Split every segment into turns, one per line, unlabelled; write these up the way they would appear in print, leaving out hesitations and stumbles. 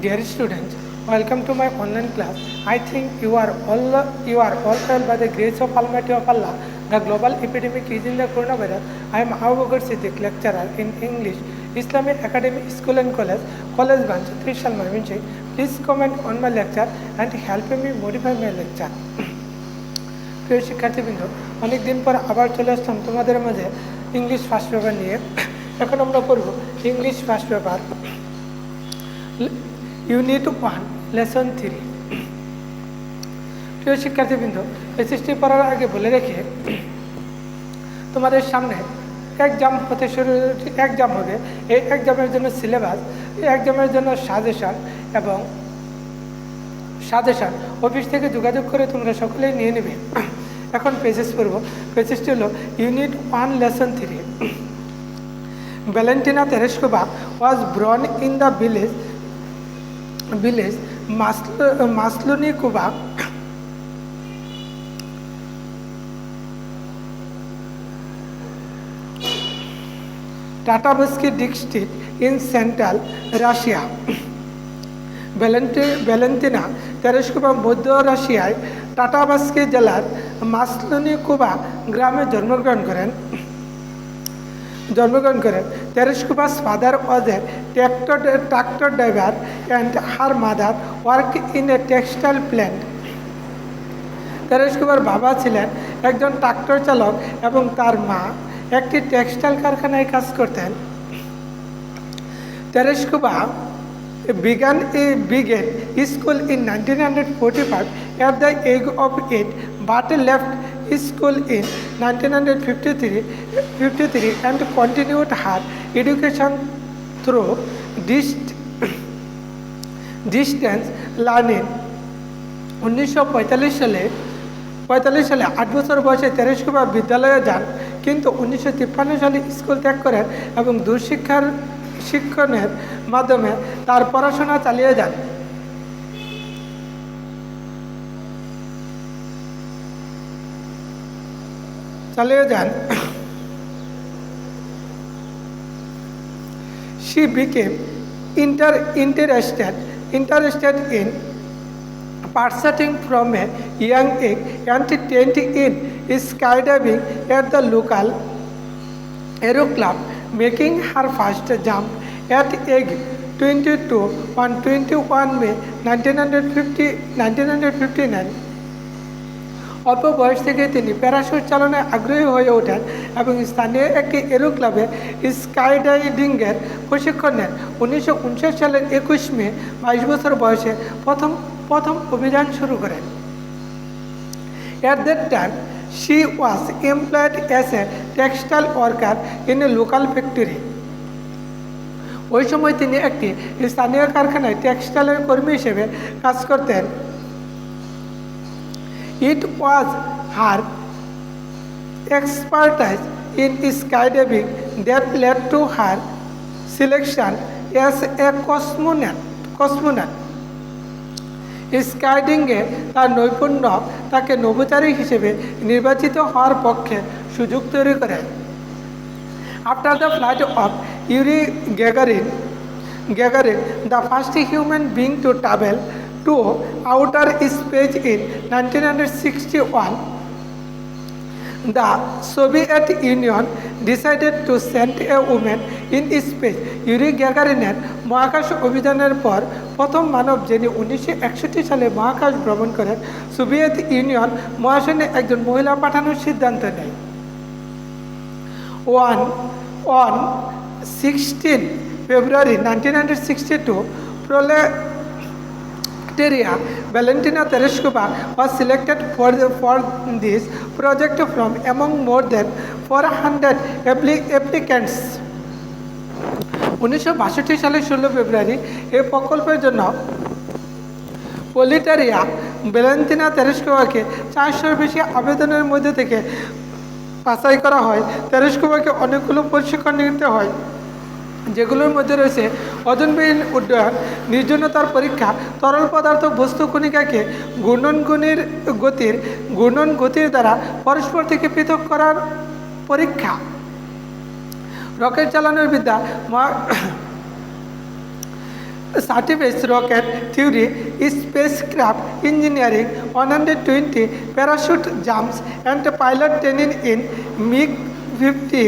Dear students, welcome to my online class. I think you are all well by the grace of Almighty of Allah. The global epidemic is in the coronavirus. I am Abu Bakr Siddiq, lecturer in English, Islamic Academy School and College Branch, Trishal Mavinche. Please comment on my lecture and help me modify my lecture. প্রিয় শিক্ষার্থীবৃন্দ, অনেক দিন পর আবার চলে আসলাম তোমাদের মাঝে English first paper নিয়ে। এখন আমরা পড়ব English first paper unit 1 lesson 3। প্রিয় শিক্ষার্থীবৃন্দ, এসএসটি পড়ার আগে বলে রেখে তোমাদের সামনে এক্সাম হবে। এই এক্সামের জন্য সিলেবাস, এই এক্সামের জন্য সাজেশন অফিস থেকে যোগাযোগ করে তোমরা সকলেই নিয়ে নেবে। এখন পেজেস পড়ব। পেজেসটি হলো unit 1 lesson 3। Valentina Tereshkova was born in the village Maslunikova, Tatarsky district in Central Russia. Valentina Tereshkova মধ্য রাশিয়ায় টাটাবাস্কি জেলার মাসলুনিকোভা গ্রামে জন্মগ্রহণ করেন। Tereshkova's father was a tractor driver and her mother worked in a textile plant. Tereshkovaর বাবা ছিলেন একজন tractor চালক এবং তার মা একটি টেক্সটাইল কারখানায় কাজ করতেন। Tereshkova began school in 1945 at the age of 8, but left school in 1953 and continued her education through distance learning. 1945 সালে 8 বছর বয়সে তেরেশকোভা বিদ্যালয়ে যান, কিন্তু 1953 সালে স্কুল ত্যাগ করেন এবং শিক্ষণের মাধ্যমে তার পড়াশোনা চালিয়ে যান। She became interested in pursuing from a young age and trained in skydiving at the local aero club, making her first jump at age 22 on 21 May 1959. অল্প বয়স থেকে তিনি প্যারাশুট চালনায় আগ্রহী হয়ে ওঠেন এবং স্থানীয় একটি এরো ক্লাবে স্কাইডাইভিংয়ের প্রশিক্ষণ নেন। 1959 সালের 21 মে 22 বছর বয়সে প্রথম অভিযান শুরু করেন। At that time, she was employed as a textile worker in a local factory. ওই সময় তিনি একটি স্থানীয় কারখানায় টেক্সটাইলের কর্মী হিসেবে কাজ করতেন। It was her expertise in skydiving that led to her selection as a cosmonaut. স্কাইডিংয়ে তার নৈপুণ্য তাকে নভোচারী হিসেবে নির্বাচিত হওয়ার পক্ষে সুযোগ তৈরি করে। After the flight of Yuri Gagarin, the first human being to travel to outer space in 1961, the Soviet Union decided to send a woman in space. Yuri গ্যাগারিনের মহাকাশ অভিযানের পর প্রথম মানব যিনি 1961 সালে মহাকাশ ভ্রমণ করেন, সোভিয়েত ইউনিয়ন মহাশূন্যে একজন মহিলা পাঠানোর সিদ্ধান্ত নেয়। On 16 February 1962, Valentina Tereshkova was selected for this project from among more than 400 applicants. 1962 সালের 16 ফেব্রুয়ারি এই প্রকল্পের জন্য পোলিটারিয়া ভ্যালেন্টিনা তেরেশকোভাকে 400-এর বেশি আবেদনের মধ্যে থেকে বাছাই করা হয়। তেরেশকোভাকে অনেকগুলো প্রশিক্ষণ নিতে হয়, যেগুলোর মধ্যে রয়েছে ওজনবিহীন উড্ডয়ন, নির্জনতার পরীক্ষা, তরল পদার্থ বস্তু কণিকাকে ঘূর্ণন গতির দ্বারা পরস্পর থেকে পৃথক করার পরীক্ষা, রকেট চালানোর বিদ্যা, certificates rocket theory, spacecraft engineering, 120 parachute jumps, and pilot training in MiG-50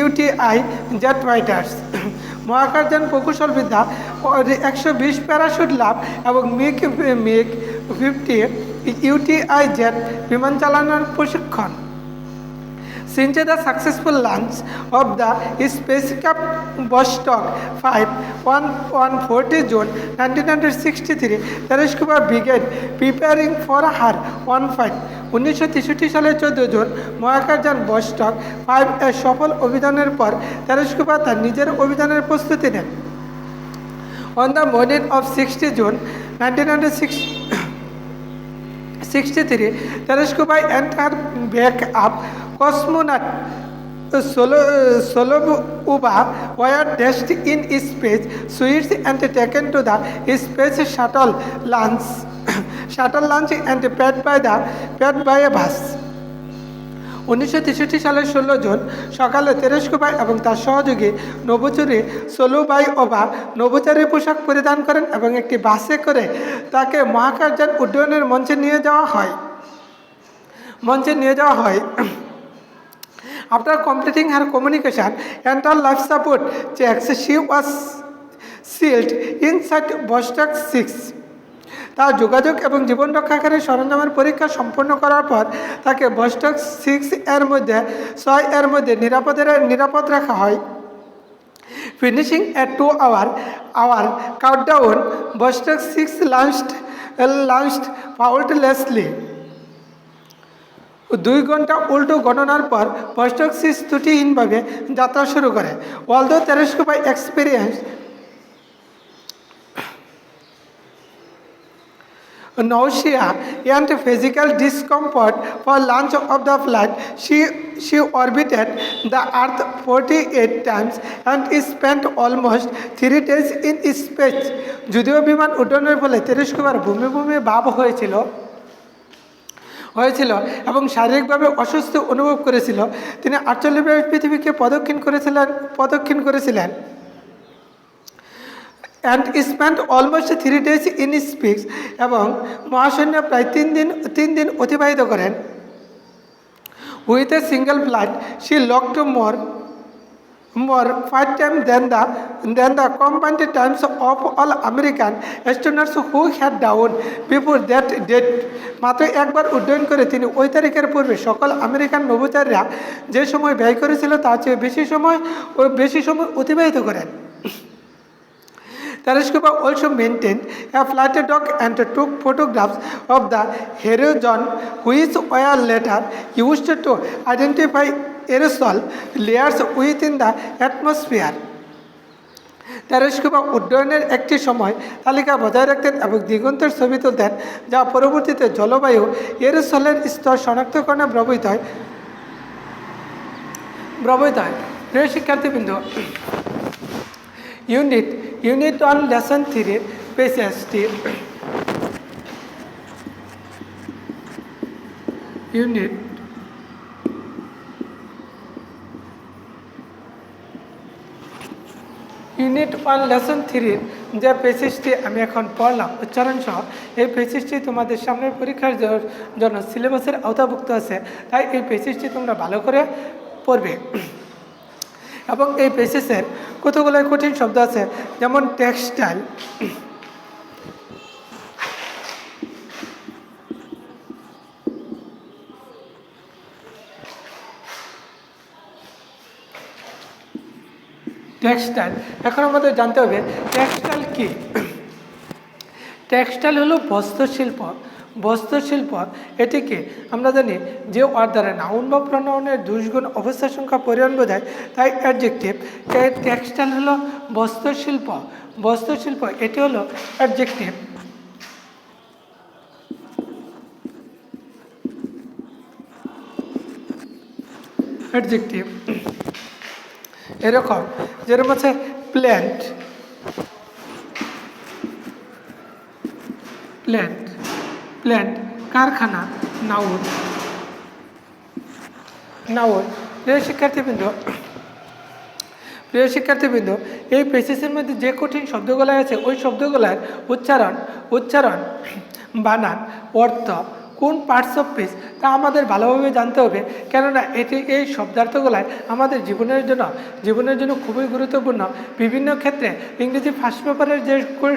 UTI jet fighters. মহাকাশযান প্রকৌশলবিদ্যা 120 প্যারাশুট লাভ এবং মিগ 50 ইউটিআই জেট বিমান চালানোর প্রশিক্ষণ। Since the successful launch of the spacecraft Vostok 5 on 40 June 1963, Tereshkova began preparing for her own flight. 1963 সালের 14 June মহাকাশযান বস্টক 5 এর সফল অভিযানের পর তেরেশকোভা তার নিজের অভিযানের প্রস্তুতি নেন। On the morning of 60 June 1963, Tereshkova and her backup cosmonaut Solovova were dashed in space suits and taken to the space shuttle launch and paid by a bus. 1963 সালের 16 জুন সকালে তেরেশকোভা এবং তার সহযোগী নভোচারী সোলোভাইওভা নভোচারী পোশাক পরিধান করেন এবং একটি বাসে করে তাকে মহাকাশযান উড্ডয়নের মঞ্চে নিয়ে যাওয়া হয়। After completing her communication and her life support checks, she was sealed inside Vostok 6. তার যোগাযোগ এবং জীবন রক্ষাকারী সরঞ্জামের পরীক্ষা সম্পন্ন করার পর তাকে বস্টক 6 এর মধ্যে নিরাপদ রাখা হয়। ফিনিশিং এ 2 hour countdown, Vostok 6 launched faultlessly. 2 ঘন্টা উল্টো গণনার পর বস্টক 6 ত্রুটিহীনভাবে যাত্রা শুরু করে। Although Tereshkova experienced nausea and physical discomfort for launch of the flight, she orbited the Earth 48 times and spent almost 3 days in space. যদিও বিমান উড্ডয়নের ফলে তেরেশকোভার ভূমি ভাব হয়েছিল এবং শারীরিকভাবে অসুস্থ অনুভব করেছিল, তিনি 48 বার পৃথিবীকে প্রদক্ষিণ করেছিলেন and spent almost 3 days in space এবং মহাশূন্যে প্রায় 3 দিন অতিবাহিত করেন। With a single flight, she logged more 5 times than the combined times of all American astronauts who had down before that date. মাত্র একবার উড্ডয়ন করে তিনি ওই তারিখের পূর্বে সকল আমেরিকান নভোচারীরা যে সময় ব্যয় করেছিল তার চেয়ে বেশি সময় অতিবাহিত করেন। Tereshkova also maintained a flight log and took photographs of the horizon, which were later used to identify aerosol layers within the atmosphere. তেরেশকোভা উড্ডয়নের একটি সময় তালিকা বজায় রাখতেন এবং দিগন্তের ছবি তুলতেন, যা পরবর্তীতে জলবায়ু এরোসলের স্তর শনাক্তকরণে ব্যবহৃত হয়। প্রিয় শিক্ষার্থীবৃন্দ, Unit 1 Lesson 3 পেজটি Unit 1 Lesson 3 যে পেজটি আমি এখন পড়লাম উচ্চারণ সহ, এই পেজটি তোমাদের সামনের পরীক্ষার জন্য সিলেবাসের আওতাভুক্ত আছে, তাই এই পেজটি তোমরা ভালো করে পড়বে। এবং এই পেজের কতগুলো কঠিন শব্দ আছে, যেমন টেক্সটাইল, এখন আমাদের জানতে হবে টেক্সটাইল কি। টেক্সটাইল হলো বস্ত্রশিল্প। এটিকে আমরা জানি যে ওয়ার্ড দ্বারা নাউন বা প্রনাউনের দুষ্গুণ অবস্থা সংখ্যা পরিমাণ বোঝায়, তাই অ্যাডজেক্টিভ। টেক্সটাইল হলো বস্ত্রশিল্প, এটি হলো অ্যাডজেক্টিভ। এরকম যেরকম আছে প্ল্যান্ট, কারখানা, নাউন। প্রিয় প্রিয় শিক্ষার্থীবৃন্দ, এই পেসেসের মধ্যে যে কঠিন শব্দগুলো আছে ওই শব্দগুলোর উচ্চারণ বানান অর্থ কোন পার্টস অফ স্পিচ তা আমাদের ভালোভাবে জানতে হবে, কেননা এই শব্দার্থগুলাই আমাদের জীবনের জন্য খুবই গুরুত্বপূর্ণ। বিভিন্ন ক্ষেত্রে ইংরেজি ফার্স্ট পেপারের যে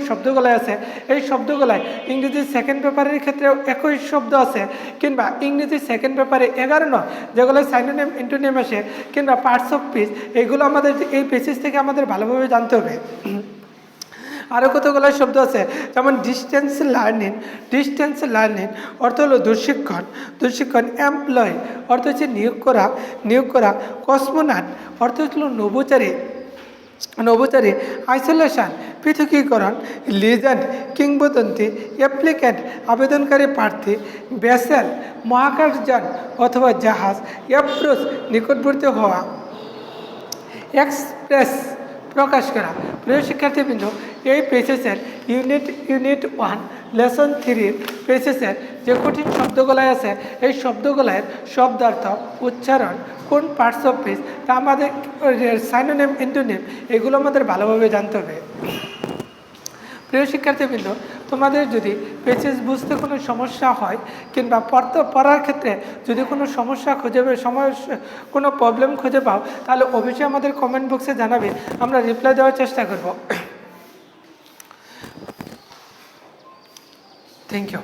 শব্দগুলো আছে এই শব্দগুলাই ইংরেজি সেকেন্ড পেপারের ক্ষেত্রেও একই শব্দ আছে, কিংবা ইংরেজি সেকেন্ড পেপারে 11 নয় যেগুলো সাইনোনিম ইন্টোনিম আসে কিংবা পার্টস অফ স্পিচ, এগুলো আমাদের এই বেসিস থেকে আমাদের ভালোভাবে জানতে হবে। আরও কতগুলো শব্দ আছে, যেমন ডিস্টেন্স লার্নিং অর্থ হলো দুঃশিক্ষণ, এমপ্লয় অর্থ হচ্ছে নিয়োগ করা, কসমোনাট অর্থ হলো নভোচারী, আইসোলেশন পৃথকীকরণ, লিজেন্ড কিংবদন্তি, অ্যাপ্লিক্যান্ট আবেদনকারী প্রার্থী, ভেসেল মহাকাশযান অথবা জাহাজ, অ্যাপ্রোচ নিকটবর্তী হওয়া, এক্সপ্রেস প্রকাশ করা। প্রিয় শিক্ষার্থীবৃন্দ, এই পেসেসের ইউনিট 1 লেসন 3 পেসেসের যে কঠিন শব্দগুলো আছে এই শব্দগুলোর শব্দার্থ উচ্চারণ কোন পার্টস অফ স্পিচ তা আমাদের সাইনোনিম ইন্টোনিম এগুলো আমাদের ভালোভাবে জানতে হবে। প্রিয় শিক্ষার্থীবৃন্দ, তোমাদের যদি পেসেস বুঝতে কোনো সমস্যা হয় কিংবা পড়ার ক্ষেত্রে যদি কোনো কোনো প্রবলেম খুঁজে পাও তাহলে অবশ্যই আমাদের কমেন্ট বক্সে জানাবে, আমরা রিপ্লাই দেওয়ার চেষ্টা করব। Thank you.